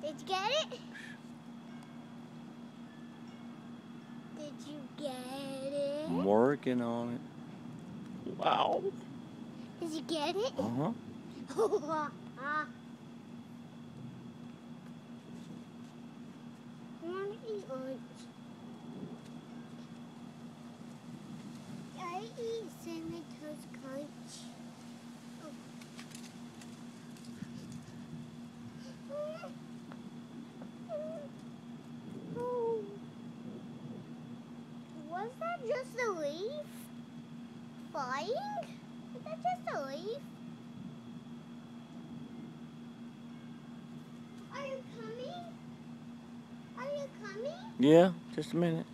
Did you get it? Did you get it? I'm working on it. Wow. Did you get it? Uh-huh. I want to eat lunch. I eat Cinnamon Toast Crunch. Oh. Was that just a leaf flying? Was that just a leaf? Are you coming? Are you coming? Yeah, just a minute.